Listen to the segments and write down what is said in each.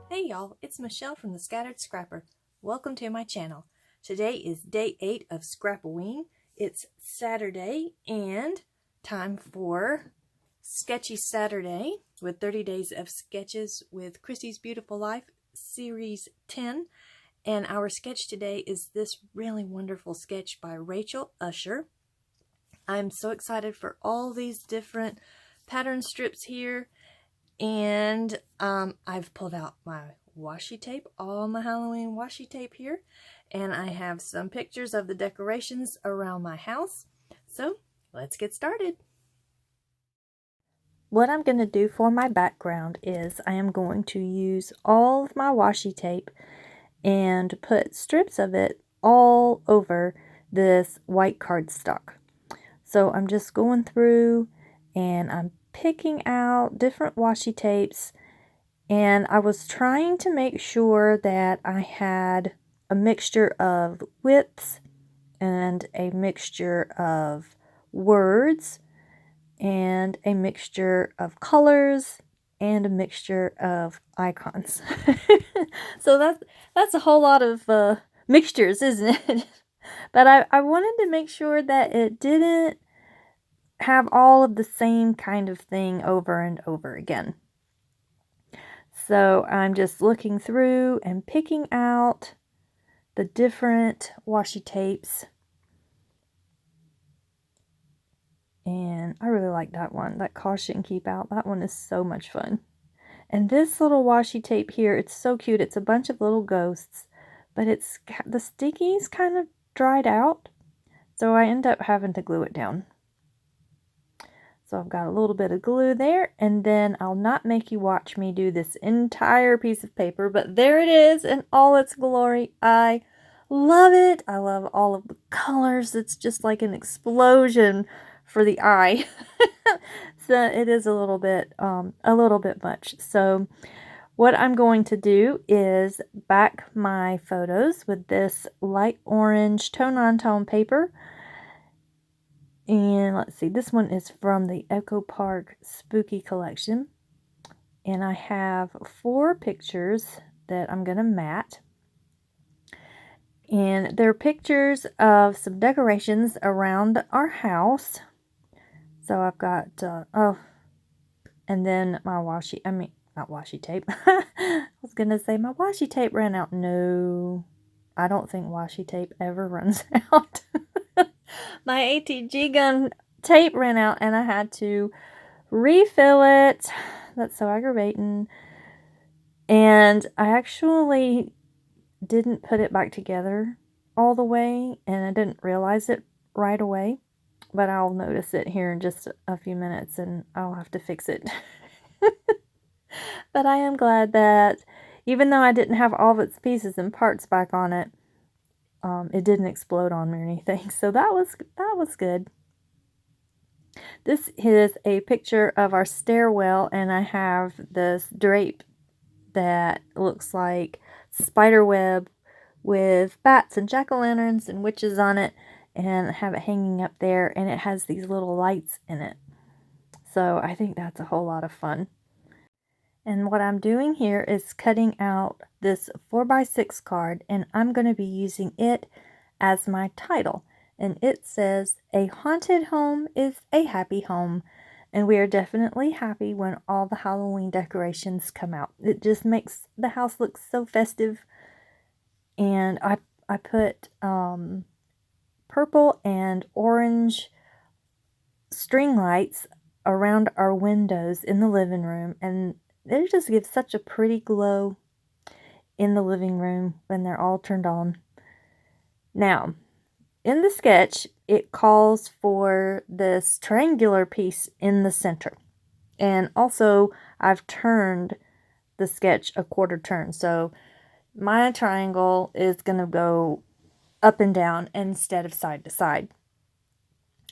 Hey y'all, it's Michelle from the Scattered Scrapper. Welcome to my channel. Today is day 8 of Scrap-O-Ween. It's Saturday and time for Sketchy Saturday with 30 Days of Sketches with Christy's Beautiful Life, Series 10. And our sketch today is this really wonderful sketch by Rachel Usher. I'm so excited for all these different pattern strips here. And I've pulled out my washi tape, all my Halloween washi tape here, and I have some pictures of the decorations around my house. So let's get started. What I'm going to do for my background is I am going to use all of my washi tape and put strips of it all over this white cardstock. So I'm just going through and I'm picking out different washi tapes, and I was trying to make sure that I had a mixture of widths and a mixture of words and a mixture of colors and a mixture of icons. So that's a whole lot of mixtures, isn't it? But I wanted to make sure that it didn't have all of the same kind of thing over and over again. So I'm just looking through and picking out the different washi tapes. And I really like that one, that Caution Keep Out. That one is so much fun. And this little washi tape here, it's so cute. It's a bunch of little ghosts, but it's the stickies kind of dried out. So I end up having to glue it down. So I've got a little bit of glue there, and then I'll not make you watch me do this entire piece of paper, but there it is in all its glory. I love it. I love all of the colors. It's just like an explosion for the eye. So it is a little bit much. So what I'm going to do is back my photos with this light orange tone-on-tone paper. And let's see, this one is from the Echo Park Spooky Collection. And I have 4 pictures that I'm going to mat. And they're pictures of some decorations around our house. So I've got, and then my not washi tape. I was going to say my washi tape ran out. No, I don't think washi tape ever runs out. My ATG gun tape ran out and I had to refill it. That's so aggravating. And I actually didn't put it back together all the way, and I didn't realize it right away. But I'll notice it here in just a few minutes and I'll have to fix it. But I am glad that even though I didn't have all of its pieces and parts back on it, it didn't explode on me or anything. So that was good. This is a picture of our stairwell, and I have this drape that looks like spider web with bats and jack-o'-lanterns and witches on it, and I have it hanging up there, and it has these little lights in it. So I think that's a whole lot of fun. And what I'm doing here is cutting out this 4x6 card, and I'm going to be using it as my title. And it says, "A haunted home is a happy home." And we are definitely happy when all the Halloween decorations come out. It just makes the house look so festive. And I put purple and orange string lights around our windows in the living room, and it just gives such a pretty glow in the living room when they're all turned on. Now, in the sketch, it calls for this triangular piece in the center. And also, I've turned the sketch a quarter turn. So, my triangle is going to go up and down instead of side to side.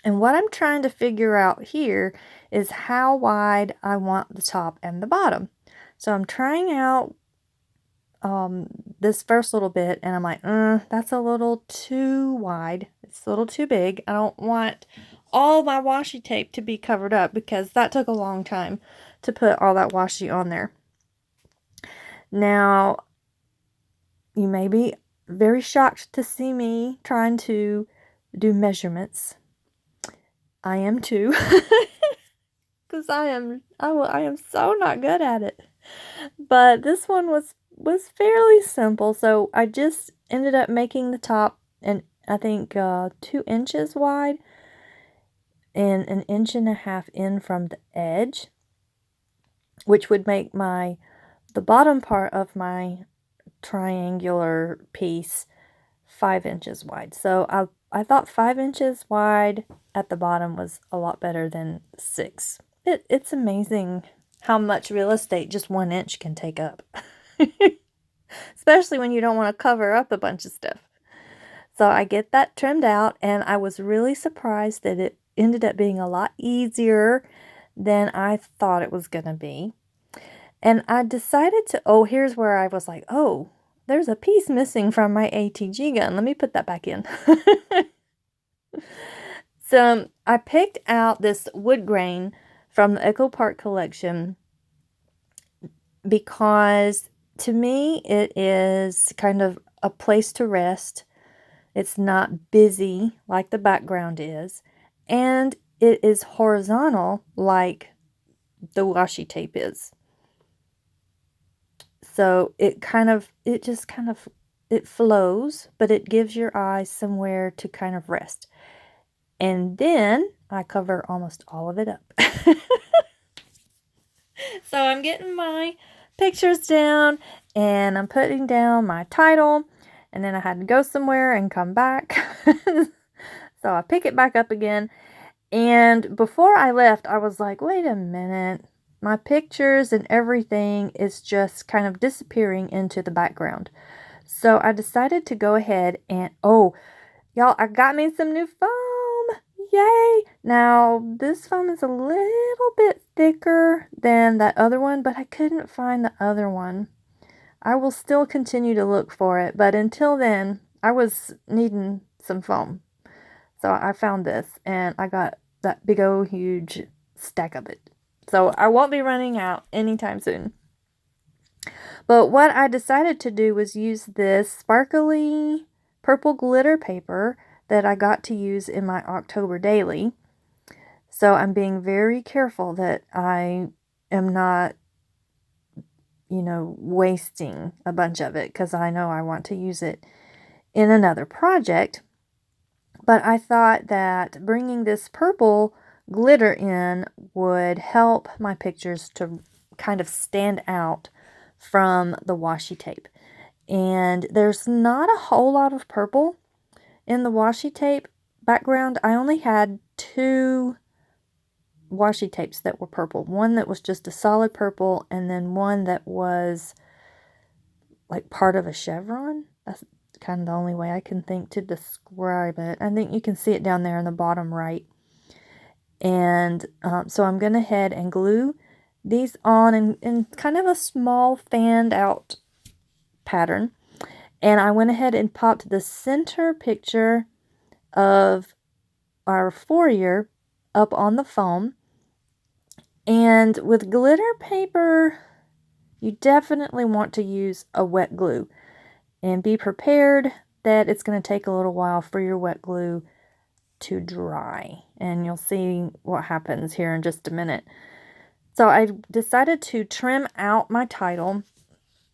And what I'm trying to figure out here is how wide I want the top and the bottom. So I'm trying out this first little bit, and I'm like, that's a little too wide. It's a little too big. I don't want all my washi tape to be covered up, because that took a long time to put all that washi on there. Now, you may be very shocked to see me trying to do measurements. I am too, because I am so not good at it. But this one was fairly simple, so I just ended up making the top, and I think 2 inches wide and 1.5 inches in from the edge, which would make the bottom part of my triangular piece 5 inches wide. So I thought 5 inches wide at the bottom was a lot better than 6. It's amazing how much real estate just 1 inch can take up. Especially when you don't want to cover up a bunch of stuff. So I get that trimmed out, and I was really surprised that it ended up being a lot easier than I thought it was going to be. And I decided to, here's where I was like, there's a piece missing from my ATG gun. Let me put that back in. So I picked out this wood grain from the Echo Park collection because to me it is kind of a place to rest. It's not busy like the background is, and it is horizontal like the washi tape is. So it flows, but it gives your eyes somewhere to kind of rest. And then I cover almost all of it up. So I'm getting my pictures down, and I'm putting down my title, and then I had to go somewhere and come back. So I pick it back up again, and before I left, I was like, wait a minute. My pictures and everything is just kind of disappearing into the background. So I decided to go ahead and, y'all, I got me some new foam. Yay! Now, this foam is a little bit thicker than that other one, but I couldn't find the other one. I will still continue to look for it, but until then, I was needing some foam. So I found this, and I got that big old huge stack of it. So I won't be running out anytime soon. But what I decided to do was use this sparkly purple glitter paper that I got to use in my October daily. So I'm being very careful that I am not, wasting a bunch of it, because I know I want to use it in another project. But I thought that bringing this purple glitter in would help my pictures to kind of stand out from the washi tape. And there's not a whole lot of purple in the washi tape background. I only had 2 washi tapes that were purple. One that was just a solid purple, and then one that was like part of a chevron. That's kind of the only way I can think to describe it. I think you can see it down there in the bottom right. And so I'm going to head and glue these on in kind of a small fanned out pattern. And I went ahead and popped the center picture of our foyer up on the foam. And with glitter paper, you definitely want to use a wet glue. And be prepared that it's going to take a little while for your wet glue to dry. And you'll see what happens here in just a minute. So I decided to trim out my title.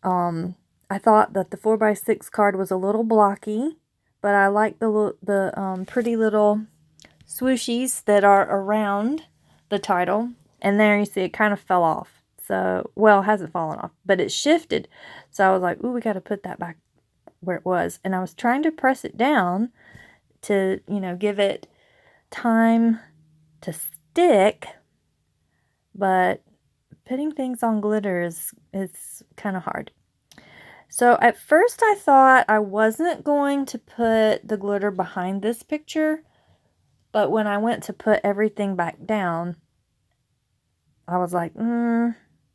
I thought that the 4x6 card was a little blocky, but I like the pretty little swooshies that are around the title. And there you see it kind of fell off. So, well, it hasn't fallen off, but it shifted. So I was like, ooh, we got to put that back where it was. And I was trying to press it down to, give it time to stick. But putting things on glitter is kind of hard. So at first I thought I wasn't going to put the glitter behind this picture. But when I went to put everything back down, I was like,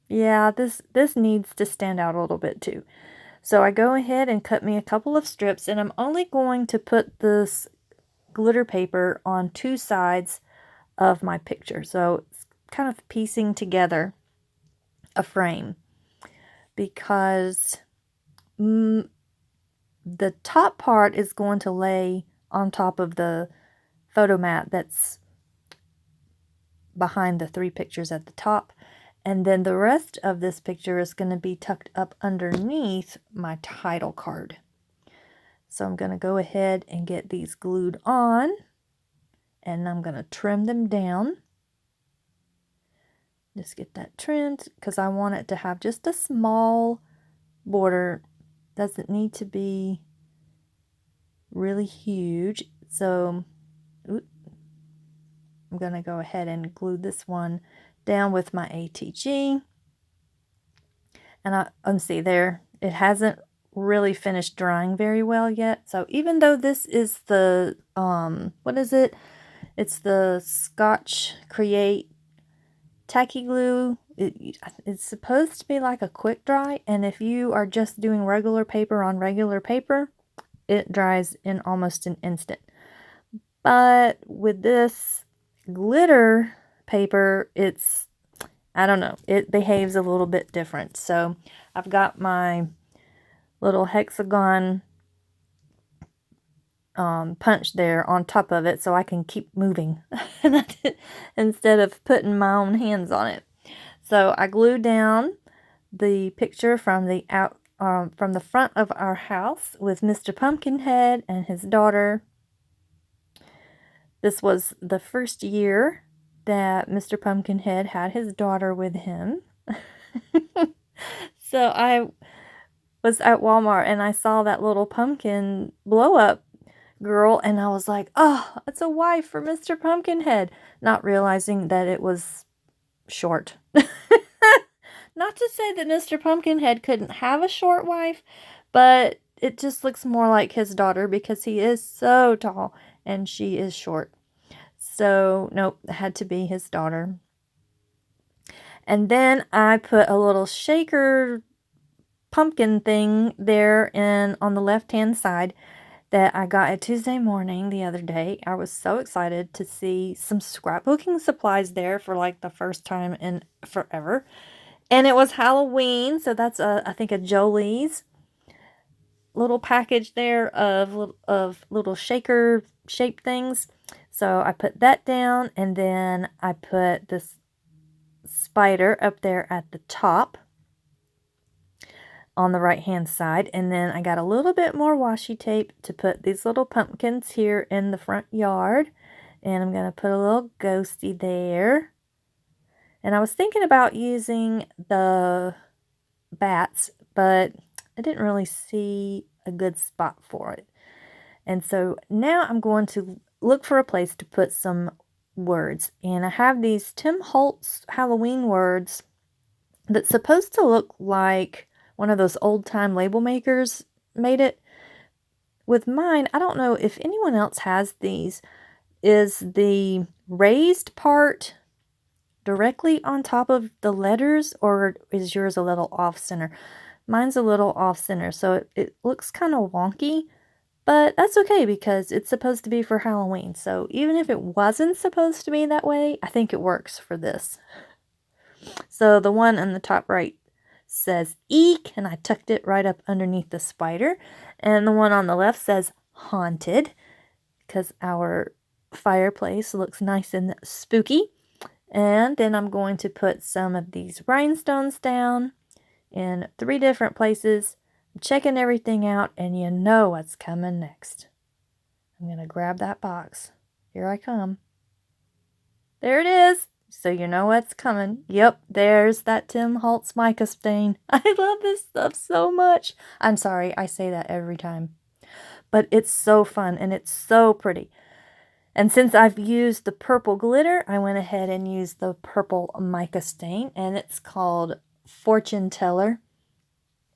yeah, this needs to stand out a little bit too. So I go ahead and cut me a couple of strips, and I'm only going to put this glitter paper on 2 sides of my picture. So it's kind of piecing together a frame, because the top part is going to lay on top of the photo mat that's behind the 3 pictures at the top, and then the rest of this picture is going to be tucked up underneath my title card. So I'm going to go ahead and get these glued on, and I'm going to trim them down. Just get that trimmed, because I want it to have just a small border. Doesn't need to be really huge. So I'm going to go ahead and glue this one down with my ATG. And see there, it hasn't really finished drying very well yet. So even though this is the, what is it? It's the Scotch Create tacky glue. It's supposed to be like a quick dry, and if you are just doing regular paper on regular paper, it dries in almost an instant. But with this glitter paper, I don't know, it behaves a little bit different. So I've got my little hexagon punch there on top of it, so I can keep moving instead of putting my own hands on it. So I glued down the picture from the front of our house with Mr. Pumpkinhead and his daughter. This was the first year that Mr. Pumpkinhead had his daughter with him. So I was at Walmart and I saw that little pumpkin blow up girl, and I was like, oh, it's a wife for Mr. Pumpkinhead, not realizing that it was short. Not to say that Mr. Pumpkinhead couldn't have a short wife, but it just looks more like his daughter, because he is so tall and she is short. So nope, it had to be his daughter. And then I put a little shaker pumpkin thing there on the left hand side that I got at Tuesday morning the other day. I was so excited to see some scrapbooking supplies there for like the first time in forever. And it was Halloween, so that's I think a Jolie's little package there of little shaker shaped things. So I put that down, and then I put this spider up there at the top on the right hand side, and then I got a little bit more washi tape to put these little pumpkins here in the front yard, and I'm going to put a little ghosty there. And I was thinking about using the bats, but I didn't really see a good spot for it. And so now I'm going to look for a place to put some words. And I have these Tim Holtz Halloween words that's supposed to look like one of those old-time label makers made it. With mine, I don't know if anyone else has these. Is the raised part directly on top of the letters, or is yours a little off-center? Mine's a little off-center, so it looks kind of wonky, but that's okay because it's supposed to be for Halloween. So even if it wasn't supposed to be that way, I think it works for this. So the one on the top right says eek, and I tucked it right up underneath the spider. And the one on the left says haunted, because our fireplace looks nice and spooky. And then I'm going to put some of these rhinestones down in 3 different places. I'm checking everything out, and you know what's coming next. I'm going to grab that box. Here I come. There it is. So you know what's coming. Yep, there's that Tim Holtz mica stain. I love this stuff so much. I'm sorry, I say that every time. But it's so fun, and it's so pretty. And since I've used the purple glitter, I went ahead and used the purple mica stain, and it's called Fortune Teller.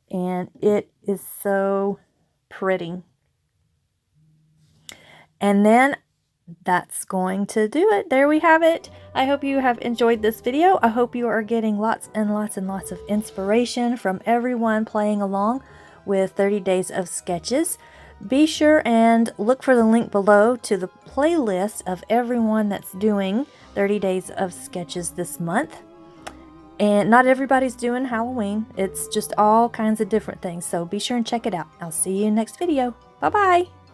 And it is so pretty. And then that's going to do it. There we have it. I hope you have enjoyed this video. I hope you are getting lots and lots and lots of inspiration from everyone playing along with 30 days of sketches. Be sure and look for the link below to the playlist of everyone that's doing 30 days of sketches this month. And not everybody's doing Halloween. It's just all kinds of different things. So be sure and check it out. I'll see you in the next video. Bye-bye.